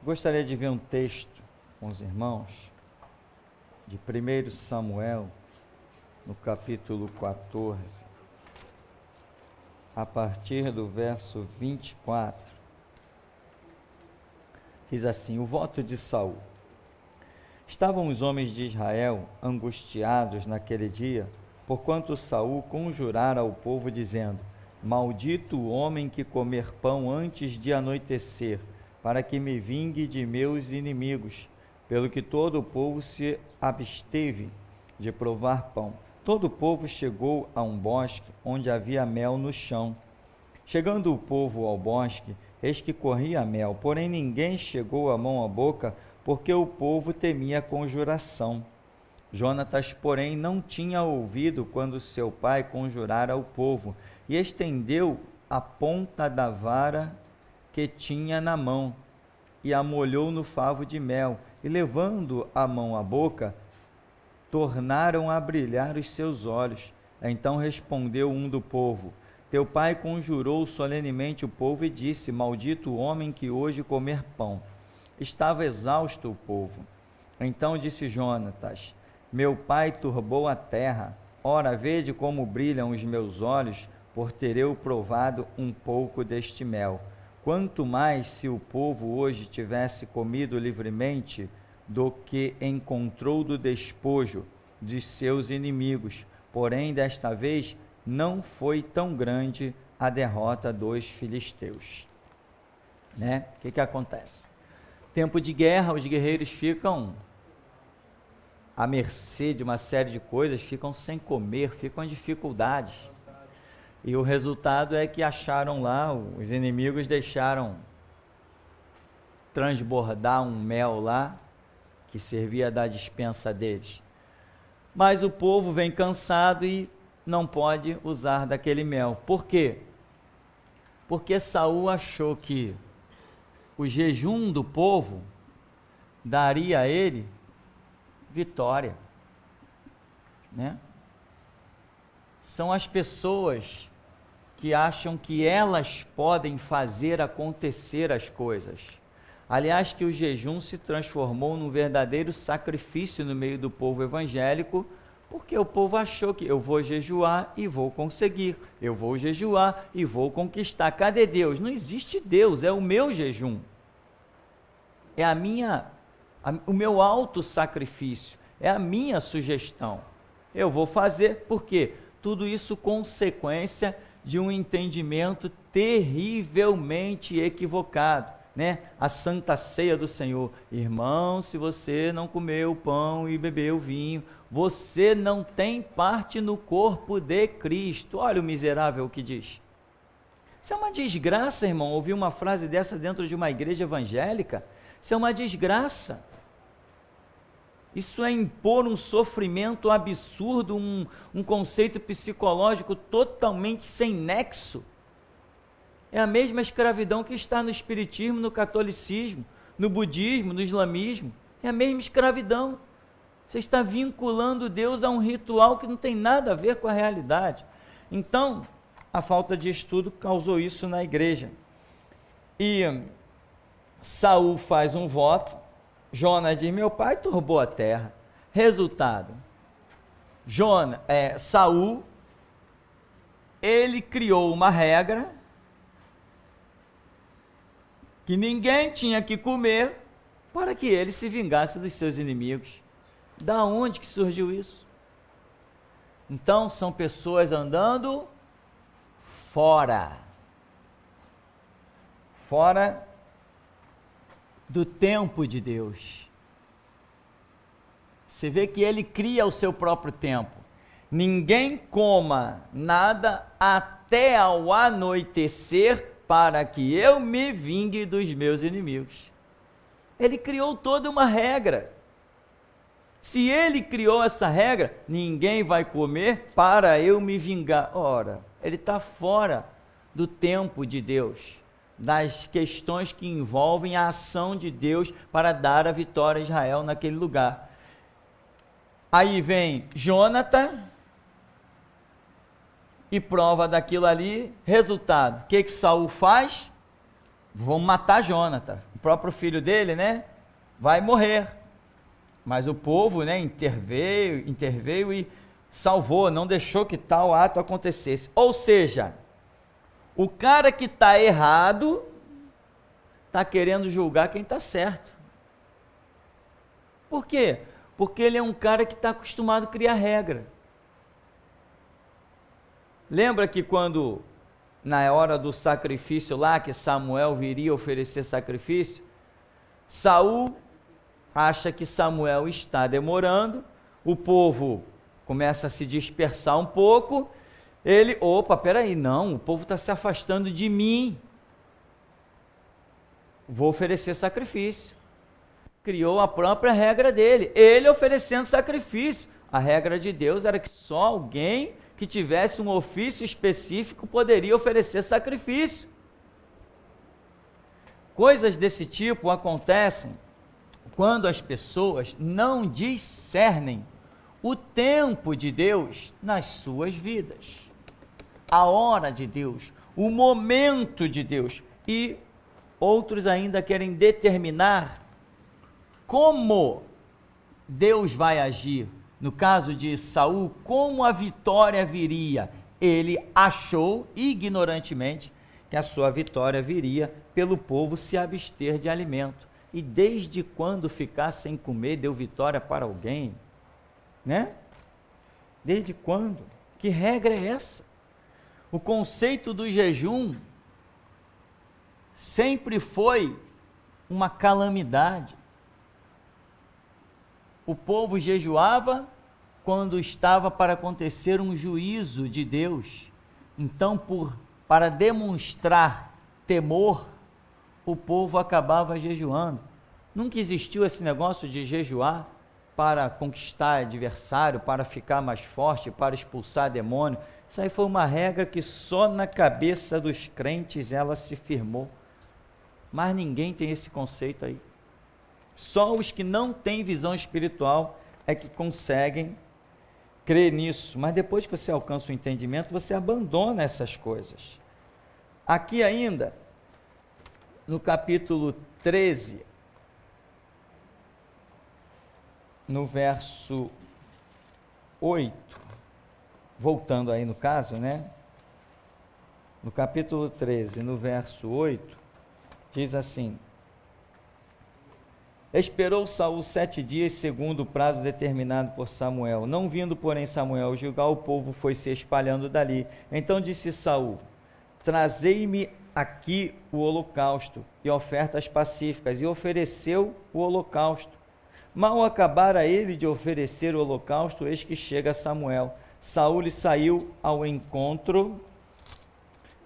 Gostaria de ver um texto com os irmãos, de 1 Samuel, no capítulo 14, a partir do verso 24. Diz assim: o voto de Saul. Estavam os homens de Israel angustiados naquele dia, porquanto Saul conjurara ao povo, dizendo: maldito o homem que comer pão antes de anoitecer, para que me vingue de meus inimigos. Pelo que todo o povo se absteve de provar pão. Todo o povo chegou a um bosque, onde havia mel no chão. Chegando o povo ao bosque, eis que corria mel, porém ninguém chegou a mão à boca, porque o povo temia a conjuração. Jonatas, porém, não tinha ouvido quando seu pai conjurara ao povo, e estendeu a ponta da vara que tinha na mão, e a molhou no favo de mel, e levando a mão à boca, tornaram a brilhar os seus olhos. Então respondeu um do povo: teu pai conjurou solenemente o povo e disse: maldito o homem que hoje comer pão. Estava exausto o povo. Então disse Jonatas: meu pai turbou a terra. Ora, vede como brilham os meus olhos, por ter eu provado um pouco deste mel. Quanto mais se o povo hoje tivesse comido livremente do que encontrou do despojo de seus inimigos. Porém, desta vez, não foi tão grande a derrota dos filisteus. Né? O que acontece? Tempo de guerra, os guerreiros ficam à mercê de uma série de coisas, ficam sem comer, ficam em dificuldades. E o resultado é que acharam lá, os inimigos deixaram transbordar um mel lá, que servia da despensa deles. Mas o povo vem cansado e não pode usar daquele mel. Por quê? Porque Saul achou que o jejum do povo daria a ele vitória, né? São as pessoas que acham que elas podem fazer acontecer as coisas. Aliás, que o jejum se transformou num verdadeiro sacrifício no meio do povo evangélico, porque o povo achou que eu vou jejuar e vou conseguir, eu vou jejuar e vou conquistar. Cadê Deus? Não existe Deus, é o meu jejum. É o meu auto-sacrifício, é a minha sugestão. Eu vou fazer, por quê? Tudo isso consequência de um entendimento terrivelmente equivocado, né? A Santa Ceia do Senhor. Irmão, se você não comeu o pão e bebeu o vinho, você não tem parte no corpo de Cristo. Olha o miserável que diz. Isso é uma desgraça, irmão, ouvir uma frase dessa dentro de uma igreja evangélica. Isso é uma desgraça. Isso é impor um sofrimento absurdo, um conceito psicológico totalmente sem nexo. É a mesma escravidão que está no espiritismo, no catolicismo, no budismo, no islamismo. É a mesma escravidão. Você está vinculando Deus a um ritual que não tem nada a ver com a realidade. Então, a falta de estudo causou isso na igreja. E Saul faz um voto. Jonas diz: meu pai turbou a terra. Resultado: Saul, ele criou uma regra que ninguém tinha que comer para que ele se vingasse dos seus inimigos. Da onde que surgiu isso? Então, são pessoas andando fora do tempo de Deus. Você vê que ele cria o seu próprio tempo. Ninguém coma nada até ao anoitecer, para que eu me vingue dos meus inimigos. Ele criou toda uma regra. Se ele criou essa regra, ninguém vai comer para eu me vingar. Ora, ele está fora do tempo de Deus, das questões que envolvem a ação de Deus para dar a vitória a Israel naquele lugar. Aí vem Jonatas e prova daquilo ali. Resultado: o que Saul faz? Vamos matar Jonatas. próprio filho dele, né, vai morrer. Mas o povo, né, interveio e salvou, não deixou que tal ato acontecesse. Ou seja, o cara que está errado está querendo julgar quem está certo. Por quê? Porque ele é um cara que está acostumado a criar regra. Lembra que quando, na hora do sacrifício lá, que Samuel viria oferecer sacrifício, Saul acha que Samuel está demorando, o povo começa a se dispersar um pouco, ele, peraí, não, o povo está se afastando de mim, vou oferecer sacrifício. Criou a própria regra dele, ele oferecendo sacrifício. A regra de Deus era que só alguém que tivesse um ofício específico poderia oferecer sacrifício. Coisas desse tipo acontecem quando as pessoas não discernem o tempo de Deus nas suas vidas, a hora de Deus, o momento de Deus, e outros ainda querem determinar como Deus vai agir. No caso de Saul, como a vitória viria? Ele achou ignorantemente que a sua vitória viria pelo povo se abster de alimento. E desde quando ficar sem comer deu vitória para alguém? Né? Desde quando? Que regra é essa? O conceito do jejum sempre foi uma calamidade. O povo jejuava quando estava para acontecer um juízo de Deus. Então, para demonstrar temor, o povo acabava jejuando. Nunca existiu esse negócio de jejuar para conquistar adversário, para ficar mais forte, para expulsar demônio. Isso aí foi uma regra que só na cabeça dos crentes ela se firmou. Mas ninguém tem esse conceito aí. Só os que não têm visão espiritual é que conseguem crer nisso. Mas depois que você alcança o entendimento, você abandona essas coisas. Aqui ainda, no capítulo 13, no verso 8, voltando aí no caso, né? No capítulo 13, no verso 8, diz assim: Esperou Saul 7 dias, segundo o prazo determinado por Samuel. Não vindo, porém, Samuel Gilgal, o povo foi se espalhando dali. Então disse Saul: Trazei-me aqui o holocausto e ofertas pacíficas. E ofereceu o holocausto. Mal acabara ele de oferecer o holocausto, eis que chega Samuel. Saul lhe saiu ao encontro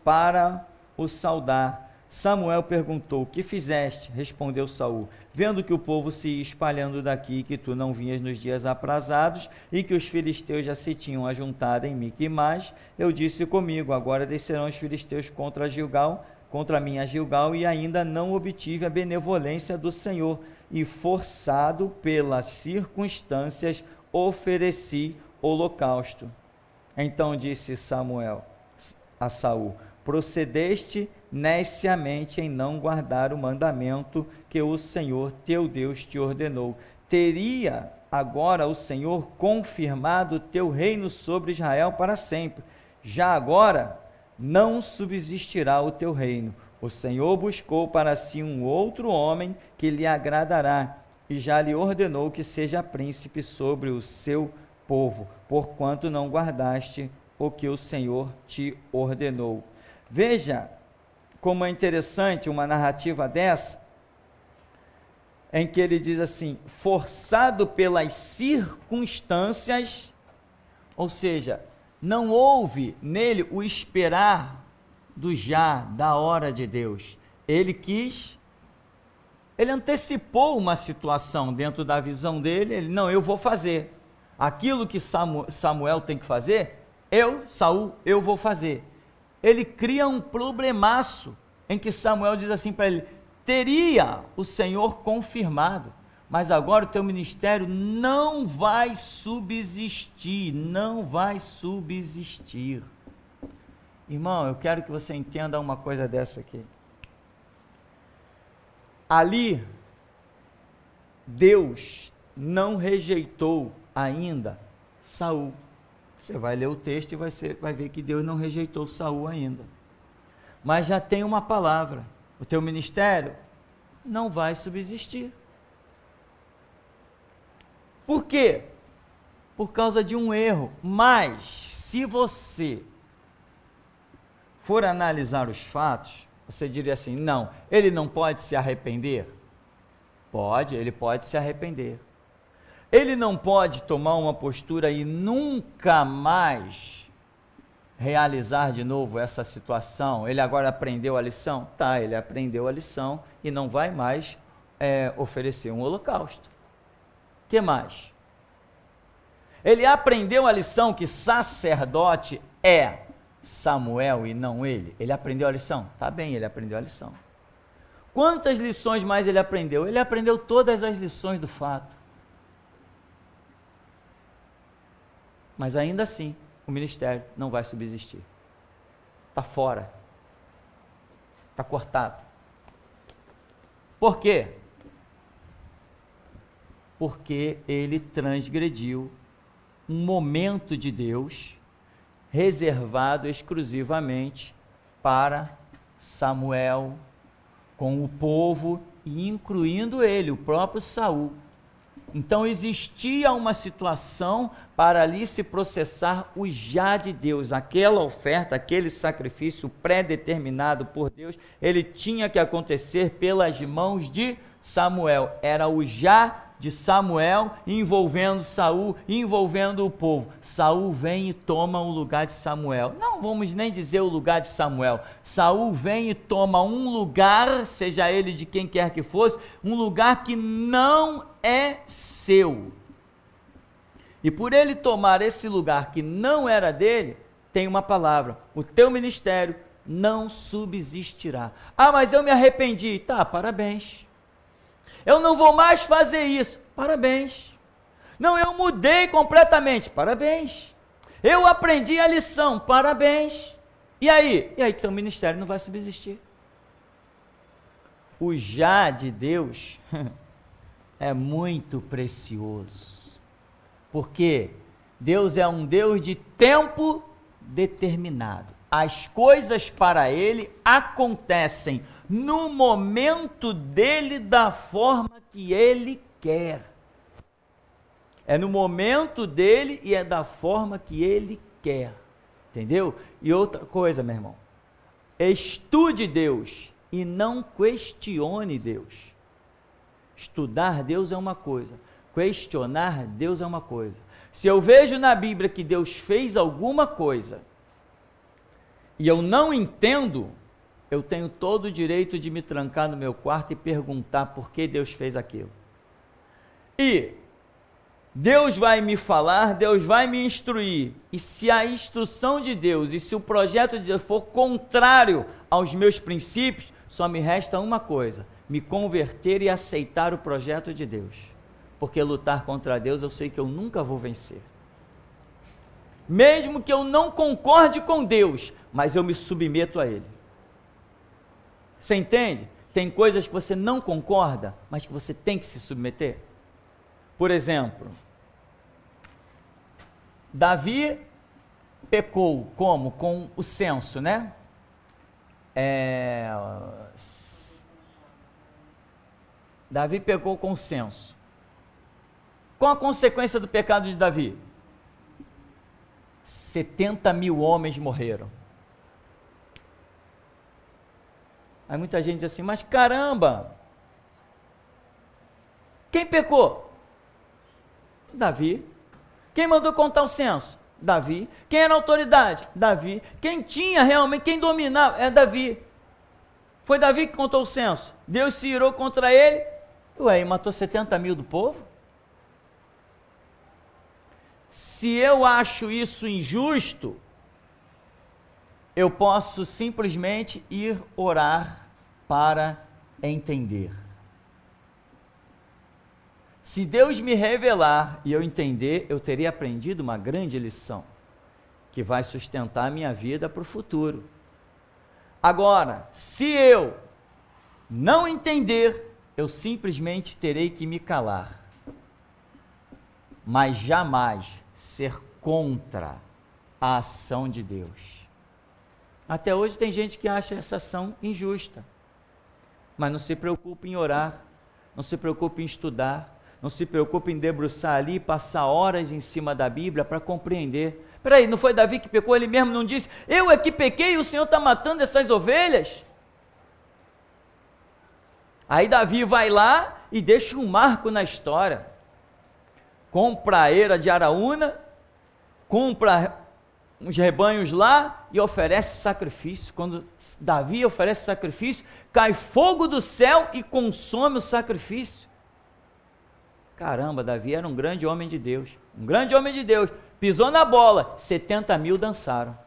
para o saudar. Samuel perguntou: que fizeste? Respondeu Saul: vendo que o povo se ia espalhando daqui, que tu não vinhas nos dias aprazados, e que os filisteus já se tinham ajuntado em Miquimais, eu disse comigo: agora descerão os filisteus contra Gilgal, contra mim a Gilgal, e ainda não obtive a benevolência do Senhor, e forçado pelas circunstâncias, ofereci holocausto. Então disse Samuel a Saul: procedeste neciamente em não guardar o mandamento que o Senhor teu Deus te ordenou. Teria agora o Senhor confirmado o teu reino sobre Israel para sempre. Já agora não subsistirá o teu reino. O Senhor buscou para si um outro homem que lhe agradará, e já lhe ordenou que seja príncipe sobre o seu povo, porquanto não guardaste o que o Senhor te ordenou. Veja como é interessante uma narrativa dessa, em que ele diz assim: forçado pelas circunstâncias, ou seja, não houve nele o esperar do já, da hora de Deus. Ele antecipou uma situação dentro da visão dele. Ele: não, eu vou fazer aquilo que Samuel tem que fazer, Saul, eu vou fazer. Ele cria um problemaço, em que Samuel diz assim para ele: teria o Senhor confirmado, mas agora o teu ministério não vai subsistir, não vai subsistir. Irmão, eu quero que você entenda uma coisa dessa aqui. ali, Deus não rejeitou ainda Saul. Você vai ler o texto e vai ver que Deus não rejeitou Saul ainda. Mas já tem uma palavra: o teu ministério não vai subsistir. Por quê? Por causa de um erro. Mas, se você for analisar os fatos, você diria assim: não, ele não pode se arrepender? Pode, ele pode se arrepender. Ele não pode tomar uma postura e nunca mais realizar de novo essa situação. Ele agora aprendeu a lição? Tá, ele aprendeu a lição e não vai mais oferecer um holocausto. O que mais? Ele aprendeu a lição que sacerdote é Samuel e não ele. Ele aprendeu a lição? Tá bem, ele aprendeu a lição. Quantas lições mais ele aprendeu? Ele aprendeu todas as lições do fato. Mas ainda assim, o ministério não vai subsistir. Está fora. Está cortado. Por quê? Porque ele transgrediu um momento de Deus reservado exclusivamente para Samuel, com o povo e incluindo ele, o próprio Saul. Então existia uma situação para ali se processar o já de Deus, aquela oferta, aquele sacrifício pré-determinado por Deus, ele tinha que acontecer pelas mãos de Samuel. Era o já de Samuel envolvendo Saul, envolvendo o povo. Saul vem e toma o lugar de Samuel. Não vamos nem dizer o lugar de Samuel. Saul vem e toma um lugar, seja ele de quem quer que fosse, um lugar que não é seu. E por ele tomar esse lugar que não era dele, tem uma palavra: o teu ministério não subsistirá. Ah, mas eu me arrependi. Tá, parabéns. Eu não vou mais fazer isso. Parabéns. Não, eu mudei completamente. Parabéns. Eu aprendi a lição. Parabéns. E aí? E aí teu ministério não vai subsistir. O já de Deus é muito precioso. Porque Deus é um Deus de tempo determinado. As coisas para ele acontecem no momento dele, da forma que ele quer. É no momento dele e é da forma que ele quer. Entendeu? E outra coisa, meu irmão: estude Deus e não questione Deus. Estudar Deus é uma coisa, questionar Deus é uma coisa. Se eu vejo na Bíblia que Deus fez alguma coisa e eu não entendo, eu tenho todo o direito de me trancar no meu quarto e perguntar por que Deus fez aquilo. E Deus vai me falar, Deus vai me instruir. E se a instrução de Deus e se o projeto de Deus for contrário aos meus princípios, só me resta uma coisa: me converter e aceitar o projeto de Deus. Porque lutar contra Deus eu sei que eu nunca vou vencer. Mesmo que eu não concorde com Deus, mas eu me submeto a Ele. Você entende? Tem coisas que você não concorda, mas que você tem que se submeter. Por exemplo, Davi pecou como? Com o censo, né? Davi pecou com o censo. Qual a consequência do pecado de Davi? 70.000 homens morreram. Aí muita gente diz assim: mas caramba, quem pecou? Davi. Quem mandou contar o censo? Davi. Quem era a autoridade? Davi. Quem tinha realmente, quem dominava? É Davi. Foi Davi que contou o censo. Deus se irou contra ele. Ué, e matou 70.000 do povo? Se eu acho isso injusto, eu posso simplesmente ir orar para entender. Se Deus me revelar e eu entender, eu teria aprendido uma grande lição, que vai sustentar a minha vida para o futuro. Agora, se eu não entender, eu simplesmente terei que me calar, mas jamais ser contra a ação de Deus. Até hoje tem gente que acha essa ação injusta, mas não se preocupa em orar, não se preocupa em estudar, não se preocupa em debruçar ali e passar horas em cima da Bíblia para compreender. Peraí, não foi Davi que pecou? Ele mesmo não disse, eu é que pequei e o Senhor está matando essas ovelhas? Aí Davi vai lá e deixa um marco na história, compra a eira de Araúna, compra uns rebanhos lá e oferece sacrifício. Quando Davi oferece sacrifício, cai fogo do céu e consome o sacrifício. Caramba, Davi era um grande homem de Deus, um grande homem de Deus, pisou na bola, 70 mil dançaram.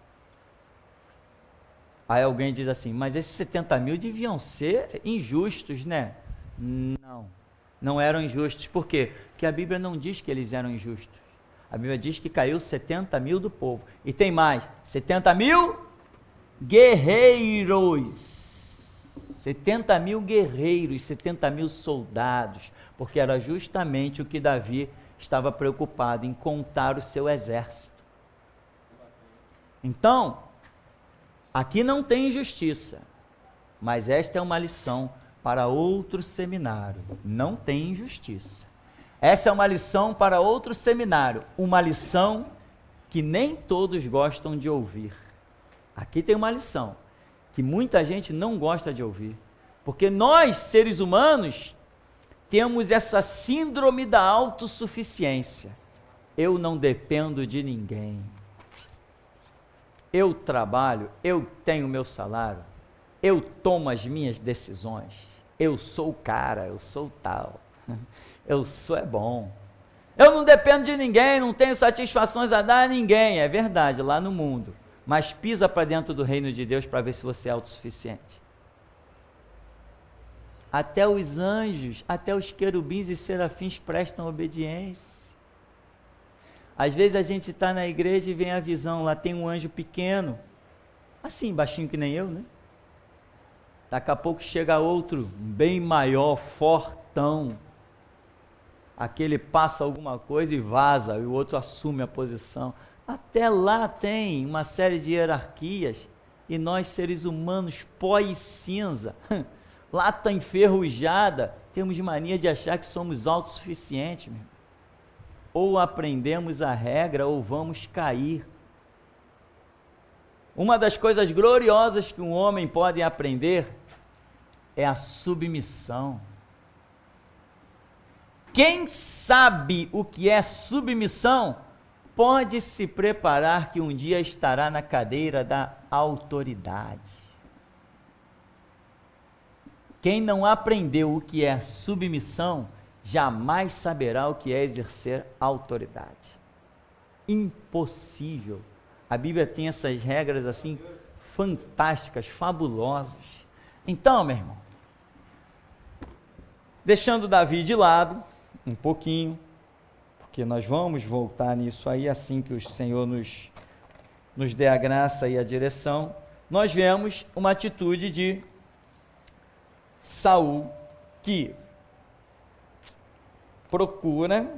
Aí alguém diz assim, mas esses 70 mil deviam ser injustos, né? Não, não eram injustos. Por quê? Porque a Bíblia não diz que eles eram injustos. A Bíblia diz que caiu 70 mil do povo. E tem mais, 70 mil guerreiros. 70 mil guerreiros, 70 mil soldados. Porque era justamente o que Davi estava preocupado em contar o seu exército. Então, aqui não tem injustiça, mas esta é uma lição para outro seminário. Não tem injustiça. Essa é uma lição para outro seminário, uma lição que nem todos gostam de ouvir. Aqui tem uma lição que muita gente não gosta de ouvir, porque nós, seres humanos, temos essa síndrome da autossuficiência. Eu não dependo de ninguém. Eu trabalho, eu tenho meu salário, eu tomo as minhas decisões, eu sou o cara, eu sou o tal, eu sou bom. Eu não dependo de ninguém, não tenho satisfações a dar a ninguém, é verdade, lá no mundo. Mas pisa para dentro do reino de Deus para ver se você é autossuficiente. Até os anjos, até os querubins e serafins prestam obediência. Às vezes a gente está na igreja e vem a visão, lá tem um anjo pequeno, assim, baixinho que nem eu, né? Daqui a pouco chega outro, bem maior, fortão. Aquele passa alguma coisa e vaza, e o outro assume a posição. Até lá tem uma série de hierarquias, e nós seres humanos, pó e cinza, lata enferrujada, temos mania de achar que somos autossuficientes, meu. Ou aprendemos a regra ou vamos cair. Uma das coisas gloriosas que um homem pode aprender é a submissão. Quem sabe o que é submissão, pode se preparar que um dia estará na cadeira da autoridade. Quem não aprendeu o que é submissão, jamais saberá o que é exercer autoridade. Impossível. A Bíblia tem essas regras assim, fantásticas, fabulosas. Então, meu irmão, deixando Davi de lado, um pouquinho, porque nós vamos voltar nisso aí, assim que o Senhor nos dê a graça e a direção, nós vemos uma atitude de Saul, que procura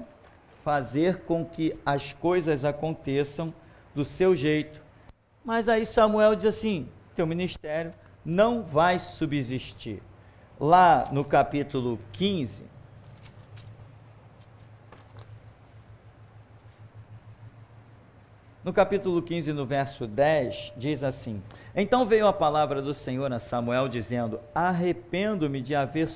fazer com que as coisas aconteçam do seu jeito. Mas aí Samuel diz assim, teu ministério não vai subsistir. Lá no capítulo 15, no verso 10, diz assim, então veio a palavra do Senhor a Samuel, dizendo, arrependo-me de haver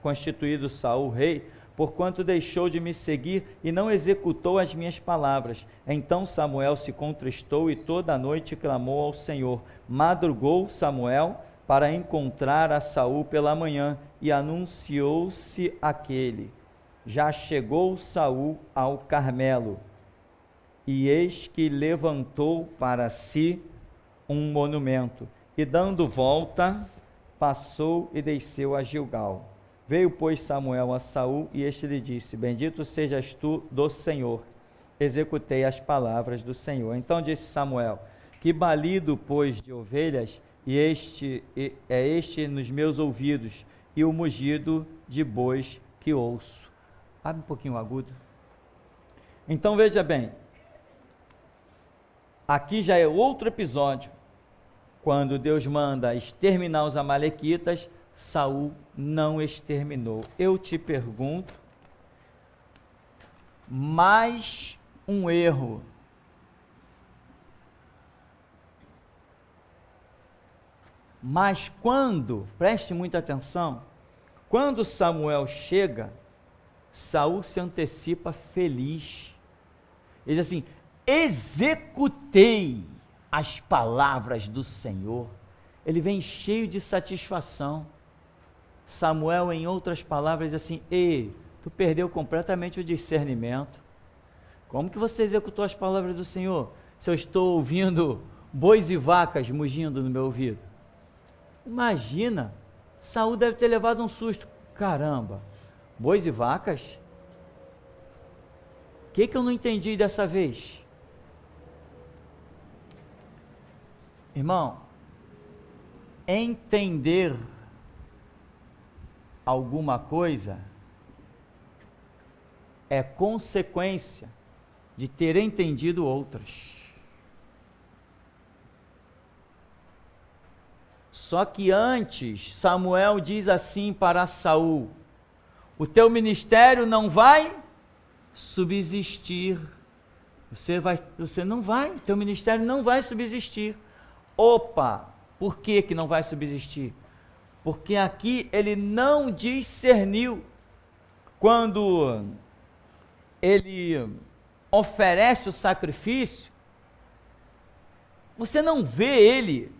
constituído Saul rei, porquanto deixou de me seguir e não executou as minhas palavras. Então Samuel se contristou e toda a noite clamou ao Senhor. Madrugou Samuel para encontrar a Saul pela manhã, e anunciou-se aquele. Já chegou Saul ao Carmelo, e eis que levantou para si um monumento, e dando volta, passou e desceu a Gilgal. Veio, pois, Samuel a Saul, e este lhe disse, bendito sejas tu do Senhor, executei as palavras do Senhor. Então disse Samuel, que balido, pois, de ovelhas, e este nos meus ouvidos, e o mugido de bois que ouço. Abre um pouquinho o agudo. Então veja bem, aqui já é outro episódio, quando Deus manda exterminar os amalequitas, Saul não exterminou. Eu te pergunto, mais um erro. Mas quando, preste muita atenção, quando Samuel chega, Saul se antecipa feliz. Ele diz assim: executei as palavras do Senhor. Ele vem cheio de satisfação. Samuel, em outras palavras, diz assim: ei, tu perdeu completamente o discernimento. Como que você executou as palavras do Senhor, se eu estou ouvindo bois e vacas mugindo no meu ouvido? Imagina, Saul deve ter levado um susto. Caramba, bois e vacas? O que eu não entendi dessa vez? Irmão, entender alguma coisa é consequência de ter entendido outras. Só que antes, Samuel diz assim para Saul: o teu ministério não vai subsistir. Você não vai, o teu ministério não vai subsistir. Opa, por que não vai subsistir? Porque aqui ele não discerniu. Quando ele oferece o sacrifício, você não vê ele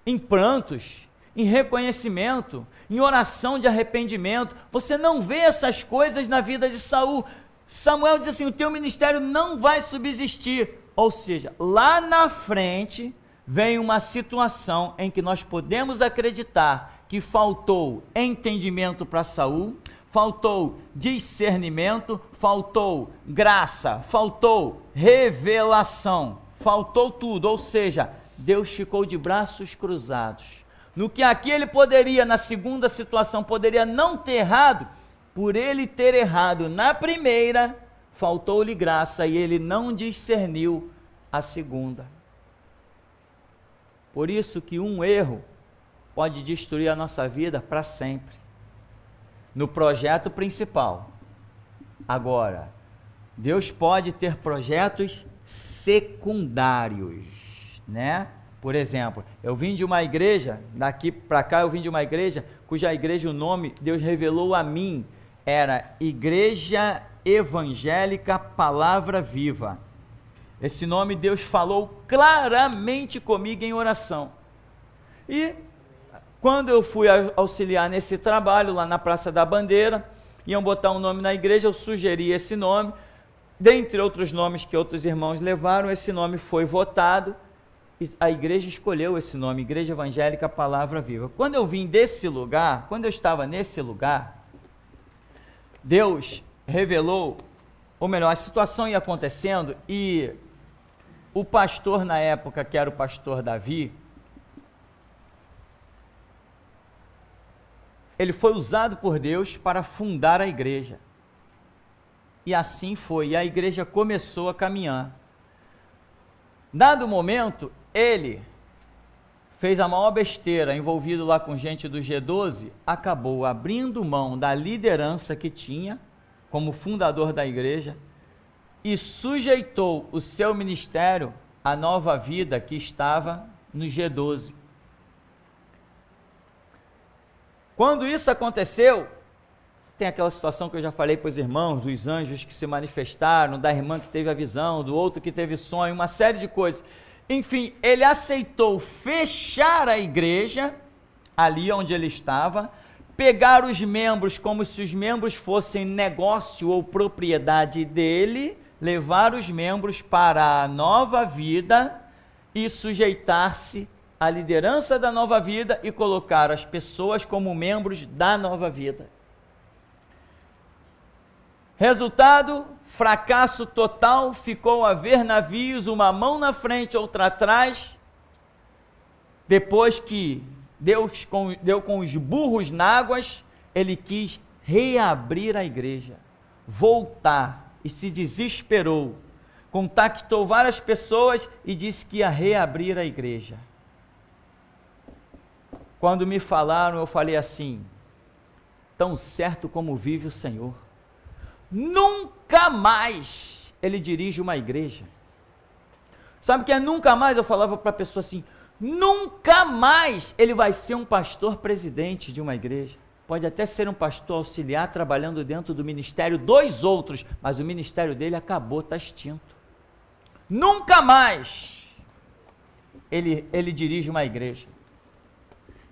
em prantos, em reconhecimento, em oração de arrependimento. Você não vê essas coisas na vida de Saul. Samuel diz assim: o teu ministério não vai subsistir. Ou seja, lá na frente vem uma situação em que nós podemos acreditar que faltou entendimento para Saul, faltou discernimento, faltou graça, faltou revelação, faltou tudo. Ou seja, Deus ficou de braços cruzados. No que aqui ele poderia, na segunda situação, poderia não ter errado, por ele ter errado na primeira, faltou-lhe graça e ele não discerniu a segunda. Por isso que um erro pode destruir a nossa vida para sempre. No projeto principal. Agora, Deus pode ter projetos secundários, né? Por exemplo, eu vim de uma igreja, daqui para cá eu vim de uma igreja, cuja igreja, o nome, Deus revelou a mim, era Igreja Evangélica Palavra Viva. Esse nome Deus falou claramente comigo em oração. E quando eu fui auxiliar nesse trabalho, lá na Praça da Bandeira, iam botar um nome na igreja, eu sugeri esse nome, dentre outros nomes que outros irmãos levaram, esse nome foi votado, e a igreja escolheu esse nome, Igreja Evangélica Palavra Viva. Quando eu vim desse lugar, quando eu estava nesse lugar, Deus revelou, ou melhor, a situação ia acontecendo, e o pastor na época, que era o pastor Davi, ele foi usado por Deus para fundar a igreja. E assim foi, e a igreja começou a caminhar. Dado momento, ele fez a maior besteira, envolvido lá com gente do G12, acabou abrindo mão da liderança que tinha, como fundador da igreja, e sujeitou o seu ministério à Nova Vida que estava no G12. Quando isso aconteceu, tem aquela situação que eu já falei para os irmãos, dos anjos que se manifestaram, da irmã que teve a visão, do outro que teve sonho, uma série de coisas. Enfim, ele aceitou fechar a igreja, ali onde ele estava, pegar os membros como se os membros fossem negócio ou propriedade dele, levar os membros para a Nova Vida e sujeitar-se à liderança da Nova Vida e colocar as pessoas como membros da Nova Vida. Resultado, fracasso total, ficou a ver navios, uma mão na frente, outra atrás, depois que deu com os burros na águas, ele quis reabrir a igreja, voltar, e se desesperou, contactou várias pessoas e disse que ia reabrir a igreja. Quando me falaram, eu falei assim: tão certo como vive o Senhor, nunca mais ele dirige uma igreja. Sabe o que é nunca mais? Eu falava para a pessoa assim: nunca mais ele vai ser um pastor presidente de uma igreja. Pode até ser um pastor auxiliar trabalhando dentro do ministério dos outros, mas o ministério dele acabou, está extinto. Nunca mais ele dirige uma igreja.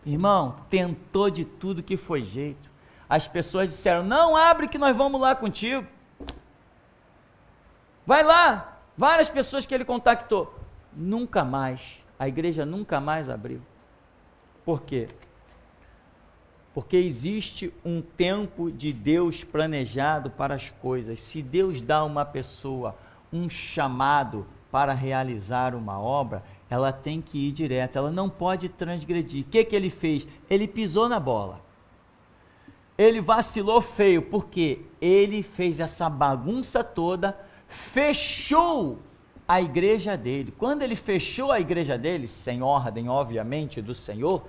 Irmão, tentou de tudo que foi jeito. As pessoas disseram: não abre que nós vamos lá contigo. Vai lá. Várias pessoas que ele contactou. Nunca mais. A igreja nunca mais abriu. Por quê? Porque existe um tempo de Deus planejado para as coisas. Se Deus dá a uma pessoa um chamado para realizar uma obra, ela tem que ir direto, ela não pode transgredir. O que ele fez? Ele pisou na bola. Ele vacilou feio, porque ele fez essa bagunça toda, fechou a igreja dele. Quando ele fechou a igreja dele, sem ordem, obviamente, do Senhor,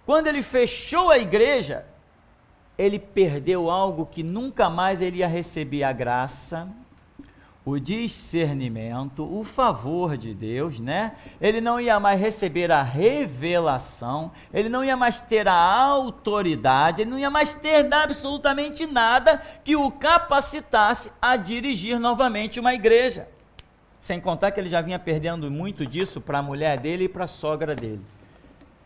quando ele fechou a igreja, ele perdeu algo que nunca mais ele ia receber: a graça, o discernimento, o favor de Deus, né? Ele não ia mais receber a revelação, ele não ia mais ter a autoridade, ele não ia mais ter absolutamente nada que o capacitasse a dirigir novamente uma igreja. Sem contar que ele já vinha perdendo muito disso para a mulher dele e para a sogra dele,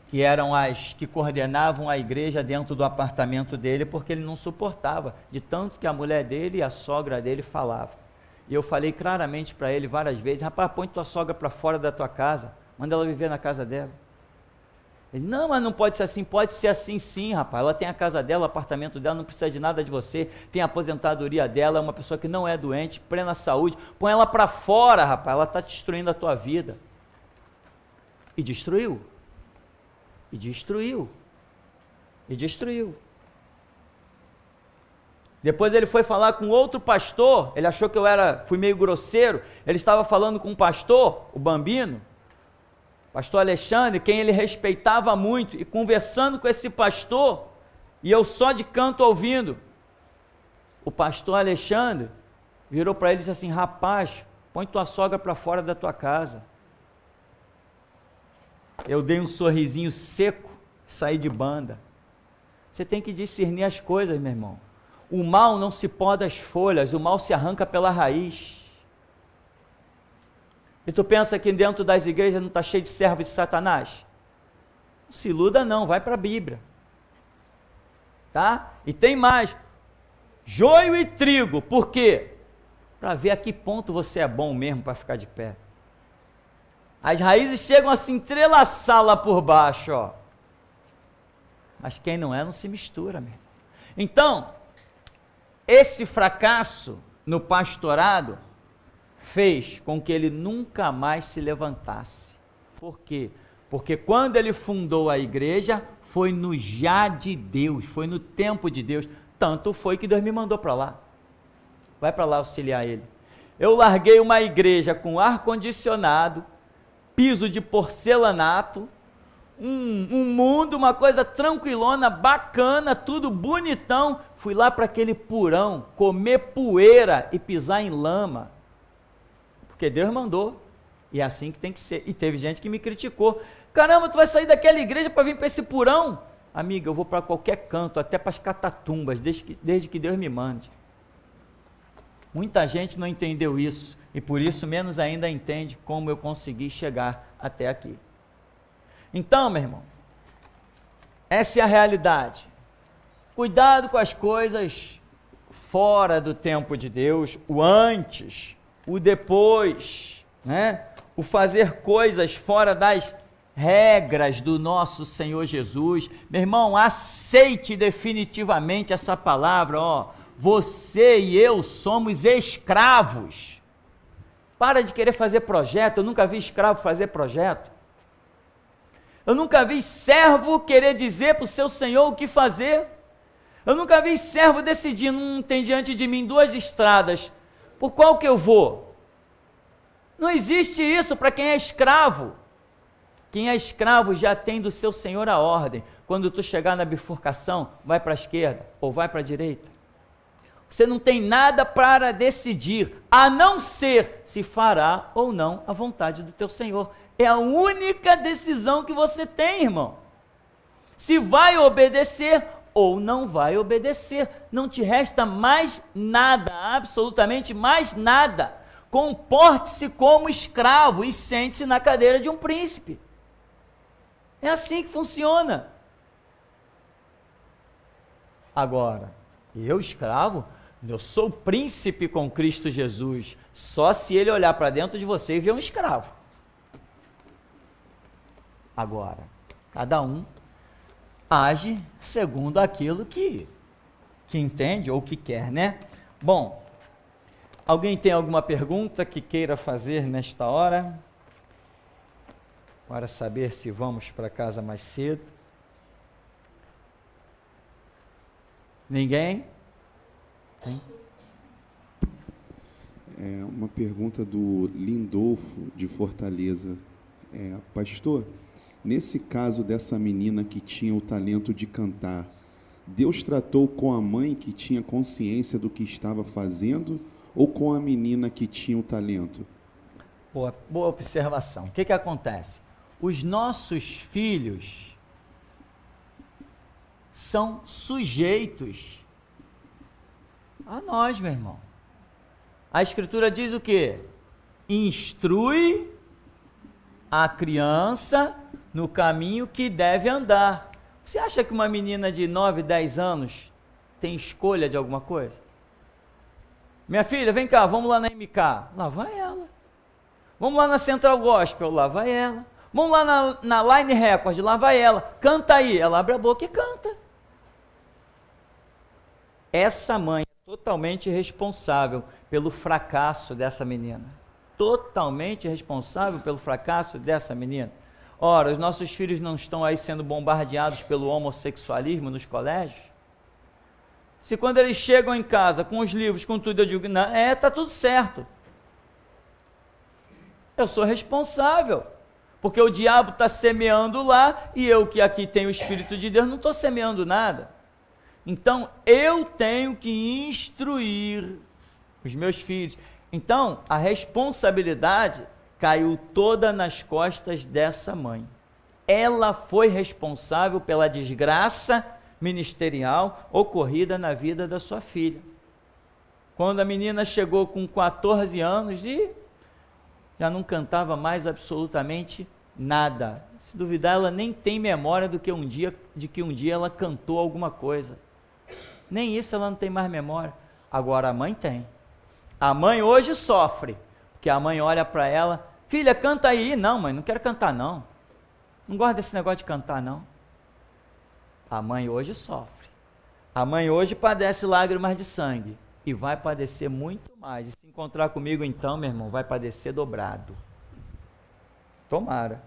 que eram as que coordenavam a igreja dentro do apartamento dele, porque ele não suportava, de tanto que a mulher dele e a sogra dele falavam. E eu falei claramente para ele várias vezes: rapaz, põe tua sogra para fora da tua casa, manda ela viver na casa dela. Ele: não, mas não pode ser assim. Pode ser assim sim, rapaz, ela tem a casa dela, o apartamento dela, não precisa de nada de você, tem a aposentadoria dela, é uma pessoa que não é doente, plena saúde, põe ela para fora, rapaz, ela está destruindo a tua vida. E destruiu. E destruiu. E destruiu. Depois ele foi falar com outro pastor, ele achou que fui meio grosseiro, ele estava falando com um pastor, o Bambino, pastor Alexandre, quem ele respeitava muito, e conversando com esse pastor, e eu só de canto ouvindo, o pastor Alexandre virou para ele e disse assim: rapaz, põe tua sogra para fora da tua casa. Eu dei um sorrisinho seco, saí de banda. Você tem que discernir as coisas, meu irmão. O mal não se poda as folhas, o mal se arranca pela raiz. E tu pensa que dentro das igrejas não está cheio de servos de Satanás? Não se iluda não, vai para a Bíblia. Tá? E tem mais, joio e trigo. Por quê? Para ver a que ponto você é bom mesmo para ficar de pé. As raízes chegam a se entrelaçar lá por baixo, ó. Mas quem não é, não se mistura mesmo. Então, esse fracasso no pastorado fez com que ele nunca mais se levantasse. Por quê? Porque quando ele fundou a igreja, foi no já de Deus, foi no tempo de Deus. Tanto foi que Deus me mandou para lá. Vai para lá auxiliar ele. Eu larguei uma igreja com ar-condicionado, piso de porcelanato, um mundo, uma coisa tranquilona, bacana, tudo bonitão. Fui lá para aquele porão, comer poeira e pisar em lama, porque Deus mandou, e é assim que tem que ser. E teve gente que me criticou: caramba, tu vai sair daquela igreja para vir para esse porão? Amiga, eu vou para qualquer canto, até para as catatumbas, desde que Deus me mande. Muita gente não entendeu isso, e por isso menos ainda entende como eu consegui chegar até aqui. Então, meu irmão, essa é a realidade. Cuidado com as coisas fora do tempo de Deus, o antes, o depois, né? O fazer coisas fora das regras do nosso Senhor Jesus. Meu irmão, aceite definitivamente essa palavra, ó. Você e eu somos escravos. Para de querer fazer projeto. Eu nunca vi escravo fazer projeto. Eu nunca vi servo querer dizer para o seu senhor o que fazer. Eu nunca vi servo decidindo, tem diante de mim duas estradas, por qual que eu vou? Não existe isso para quem é escravo. Quem é escravo já tem do seu senhor a ordem. Quando tu chegar na bifurcação, vai para a esquerda ou vai para a direita. Você não tem nada para decidir, a não ser se fará ou não a vontade do teu Senhor. É a única decisão que você tem, irmão. Se vai obedecer ou não vai obedecer. Não te resta mais nada, absolutamente mais nada. Comporte-se como escravo e sente-se na cadeira de um príncipe. É assim que funciona. Agora, eu escravo, eu sou príncipe com Cristo Jesus, só se ele olhar para dentro de você e ver um escravo. Agora, cada um age segundo aquilo que entende ou que quer, né? Bom, alguém tem alguma pergunta que queira fazer nesta hora? Para saber se vamos para casa mais cedo? Ninguém? Tem? Uma pergunta do Lindolfo, de Fortaleza. Pastor, nesse caso dessa menina que tinha o talento de cantar, Deus tratou com a mãe que tinha consciência do que estava fazendo ou com a menina que tinha o talento? Boa observação. O que acontece? Os nossos filhos são sujeitos a nós, meu irmão. A Escritura diz o quê? Instrui a criança no caminho que deve andar. Você acha que uma menina de 9, 10 anos tem escolha de alguma coisa? Minha filha, vem cá, vamos lá na MK. Lá vai ela. Vamos lá na Central Gospel. Lá vai ela. Vamos lá na Line Record. Lá vai ela. Canta aí. Ela abre a boca e canta. Essa mãe é totalmente responsável pelo fracasso dessa menina. Totalmente responsável pelo fracasso dessa menina. Ora, os nossos filhos não estão aí sendo bombardeados pelo homossexualismo nos colégios? Se quando eles chegam em casa com os livros, com tudo, eu digo, não, tá tudo certo. Eu sou responsável, porque o diabo está semeando lá e eu que aqui tenho o Espírito de Deus não estou semeando nada. Então, eu tenho que instruir os meus filhos. Então, a responsabilidade caiu toda nas costas dessa mãe. Ela foi responsável pela desgraça ministerial ocorrida na vida da sua filha. Quando a menina chegou com 14 anos e já não cantava mais absolutamente nada. Se duvidar, ela nem tem memória de que um dia ela cantou alguma coisa. Nem isso ela não tem mais memória. Agora a mãe tem. A mãe hoje sofre, porque a mãe olha para ela, filha, canta aí. Não, mãe, não quero cantar não. Não gosto desse negócio de cantar não. A mãe hoje sofre. A mãe hoje padece lágrimas de sangue. E vai padecer muito mais. E se encontrar comigo então, meu irmão, vai padecer dobrado. Tomara.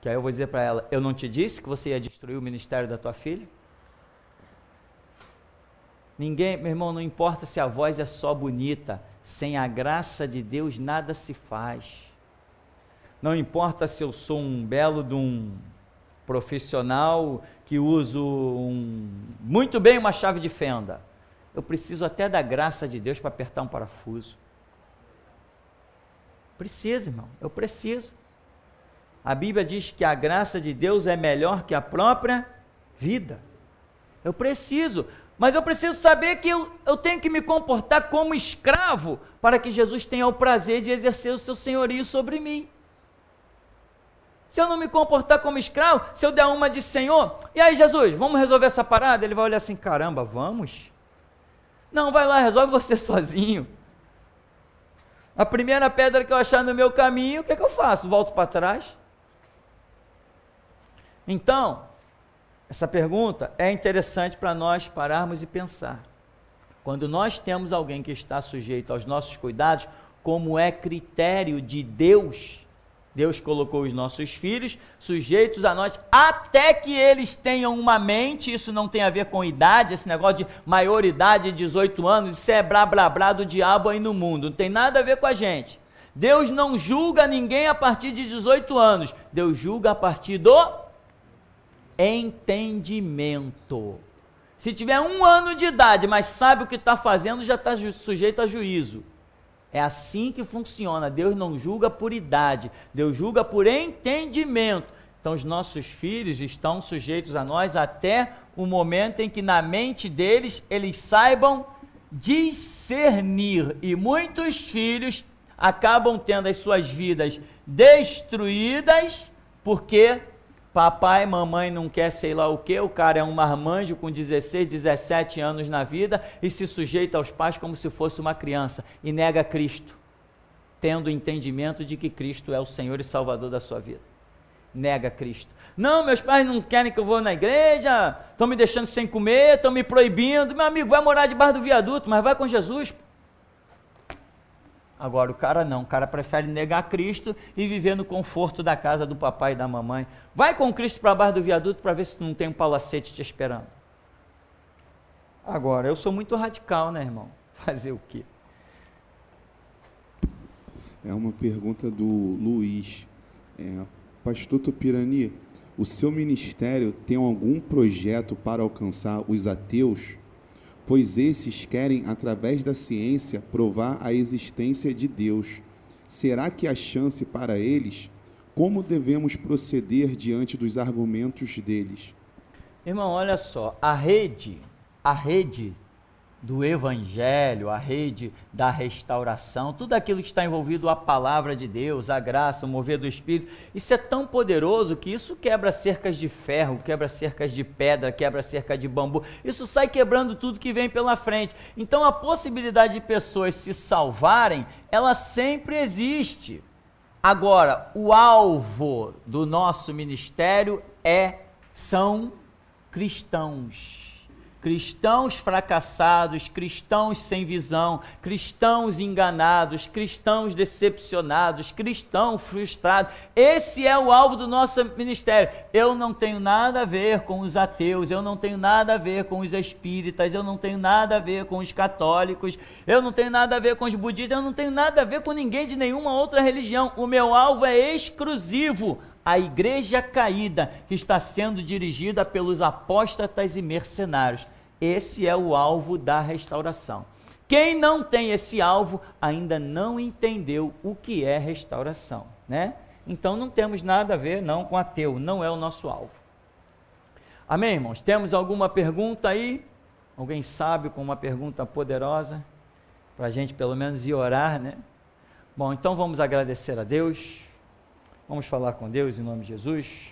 Que aí eu vou dizer para ela, eu não te disse que você ia destruir o ministério da tua filha? Ninguém, meu irmão, não importa se a voz é só bonita, sem a graça de Deus nada se faz. Não importa se eu sou um belo de um profissional que uso muito bem uma chave de fenda. Eu preciso até da graça de Deus para apertar um parafuso. Preciso, irmão, eu preciso. A Bíblia diz que a graça de Deus é melhor que a própria vida. Eu preciso, mas eu preciso saber que eu tenho que me comportar como escravo para que Jesus tenha o prazer de exercer o seu senhorio sobre mim. Se eu não me comportar como escravo, se eu der uma de Senhor, e aí Jesus, vamos resolver essa parada? Ele vai olhar assim, caramba, vamos? Não, vai lá, resolve você sozinho. A primeira pedra que eu achar no meu caminho, o que eu faço? Volto para trás? Então, essa pergunta é interessante para nós pararmos e pensar. Quando nós temos alguém que está sujeito aos nossos cuidados, como é critério de Deus Deus colocou os nossos filhos sujeitos a nós, até que eles tenham uma mente. Isso não tem a ver com idade, esse negócio de maioridade, 18 anos, isso é blá blá blá do diabo aí no mundo, não tem nada a ver com a gente. Deus não julga ninguém a partir de 18 anos, Deus julga a partir do entendimento. Se tiver 1 ano de idade, mas sabe o que está fazendo, já está sujeito a juízo. É assim que funciona. Deus não julga por idade, Deus julga por entendimento. Então os nossos filhos estão sujeitos a nós até o momento em que na mente deles eles saibam discernir. E muitos filhos acabam tendo as suas vidas destruídas porque papai e mamãe não quer sei lá o que, o cara é um marmanjo com 16, 17 anos na vida e se sujeita aos pais como se fosse uma criança e nega Cristo, tendo o entendimento de que Cristo é o Senhor e Salvador da sua vida. Nega Cristo. Não, meus pais não querem que eu vou na igreja, estão me deixando sem comer, estão me proibindo. Meu amigo, vai morar debaixo do viaduto, mas vai com Jesus. Agora o cara não, o cara prefere negar Cristo e viver no conforto da casa do papai e da mamãe. Vai com Cristo para baixo do viaduto para ver se não tem um palacete te esperando. Agora, eu sou muito radical, né, irmão? Fazer o quê? É uma pergunta do Luiz. Pastor Tupirani, o seu ministério tem algum projeto para alcançar os ateus? Pois esses querem, através da ciência, provar a existência de Deus. Será que há chance para eles? Como devemos proceder diante dos argumentos deles? Irmão, olha só, a rede do evangelho, a rede da restauração, tudo aquilo que está envolvido a palavra de Deus, a graça, o mover do Espírito, isso é tão poderoso que isso quebra cercas de ferro, quebra cercas de pedra, quebra cerca de bambu, isso sai quebrando tudo que vem pela frente. Então a possibilidade de pessoas se salvarem, ela sempre existe. Agora, o alvo do nosso ministério são cristãos. Cristãos fracassados, cristãos sem visão, cristãos enganados, cristãos decepcionados, cristãos frustrados. Esse é o alvo do nosso ministério. Eu não tenho nada a ver com os ateus, eu não tenho nada a ver com os espíritas, eu não tenho nada a ver com os católicos, eu não tenho nada a ver com os budistas, eu não tenho nada a ver com ninguém de nenhuma outra religião. O meu alvo é exclusivo. A igreja caída que está sendo dirigida pelos apóstatas e mercenários. Esse é o alvo da restauração. Quem não tem esse alvo ainda não entendeu o que é restauração, né? Então não temos nada a ver não com ateu, não é o nosso alvo. Amém, irmãos? Temos alguma pergunta aí? Alguém sabe com uma pergunta poderosa? Para a gente pelo menos ir orar, né? Bom, então vamos agradecer a Deus. Vamos falar com Deus em nome de Jesus.